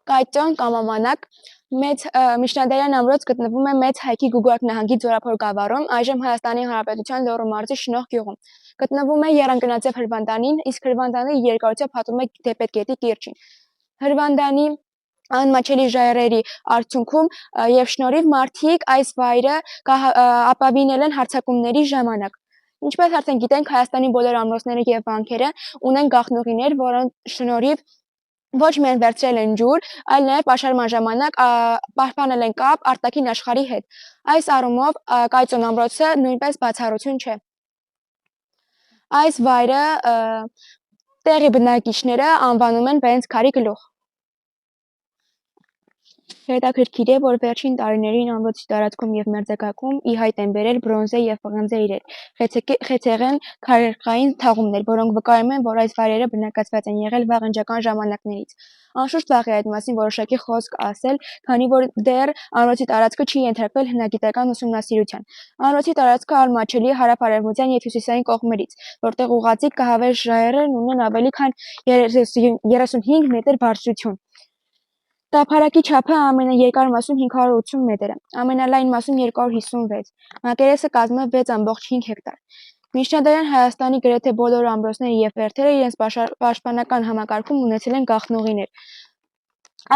Կայծոն կամ ամանակ մեծ միջնադարյան ամրոց գտնվում է Մեծ Հայքի Գուգարք նահանգի Ձորափոր գավառում, այժմ Հայաստանի Հանրապետության Լոռու մարզի Շնորհ գյուղում։ Գտնվում է եռանկյունաձև հրվանդանին, իսկ հրվանդանի երկարությունը պատում է Դեպետգետի կիրճին։ Հրվանդանի անմաչելի ժայռերի արդյունքում եւ շնորհիվ մարդիկ այս վայրը ապավինել են հարձակումների ժամանակ։ Ինչպես արդեն գիտենք, Հայաստանի բոլոր ամրոցները եւ վանքերը ունեն գաղտնուղիներ, որոնց շնորհիվ ոչ միայն վերցրել են ջուր, այլ նաև պաշարման ժամանակ պահպանել են կապ արտաքին աշխարհի հետ։ Այս առումով Կայծոն ամրոցը նույնպես բացառություն չէ։ Այս վայրը տեղի բնակիչները անվանում են Վենց քարի գլուխ։ Հետաքրքիր է, որ վերջին տարիներին ամրոցի տարածքում եւ մերձակայքում ի հայտ են բերել բրոնզե եւ պղնձե իրեր, խեցեղեն քարերկային թաղումներ, որոնք վկայում են, որ այս վայրերը բնակեցված են եղել վաղնջական ժամանակներից։ Անշուշտ վաղ է այդ մասին որոշակի խոսք ասել, քանի որ դեռ ամրոցի տարածքը չի ենթարկվել հնագիտական ուսումնասիրության։ Ամրոցի տարածքը անմաչելի է հարավ-արևմտյան եւ հյուսիսային կողմերից, որտեղ ուղղաձիգ կահավեր ժայռերն ունեն ավելի քան 35 մետր բարձրություն։ Տափարակի չափը ամենաերկար մասում 580 մետր է, ամենալայն մասում 256, մակերեսը կազմում է 6,5 հեկտար։ Միջնադարյան Հայաստանի գրեթե բոլոր ամրոցները եւ բերդերը իրենց պաշտպանական համակարգում ունեցել են գաղտնուղիներ։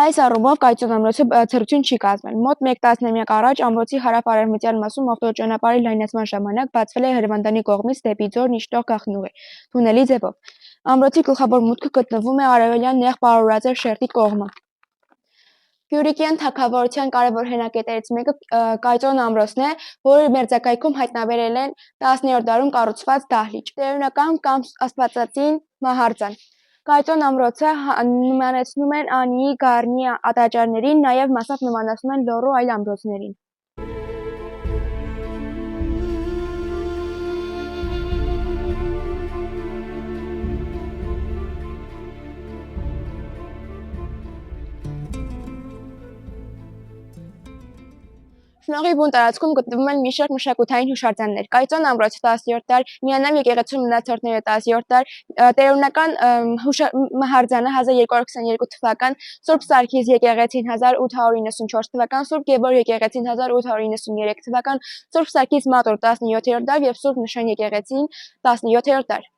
Այս առումով Կայծոն ամրոցը բացառություն չի կազմել։ Մոտ մեկ տասնամյակ առաջ ամրոցի հարավ-արևմտյան մասում ավտոճանապարհի լայնացման ժամանակ բացվել է Հրվանդանի կողմից դեպի ձոր իջնող գաղտնուղի, թունելի ձևով։ Ամրոցի գլխավոր մուտքը գտնվում է արևելյան նեղ պարուրաձև շերտի կողմը։ Գյուրիկյան թագավորության կարևոր հենակետերից մեկը Կայծոն ամրոցն է, որի մերձակայքում հայտնաբերել են 10-րդ դարում կառուցված դահլիճ, տերունական կամ աստվածածին մահարձան։ Կայծոն ամրոցը նմանեցնում են Անիի Գառնի տաճարներին, նաև մասամբ նմանեցնում են Լոռու այլ ամրոցներին։ Շնորհի բուն տարածքում գտնվում են մի շարք մշակութային հուշարձաններ։ Կայծոն ամրոցը 10-րդ դար, Միանամ եկեղեցու մնացորդները 10-րդ դար, տերունական մահարձանը 1222 թվական, Սուրբ Սարգիս եկեղեցին 1894 թվական, Սուրբ Գևորգ եկեղեցին 1893 թվական, Սուրբ Սարգիս մատուր 17-րդ դար եւ Սուրբ Նշան եկեղեցին 17-րդ դար։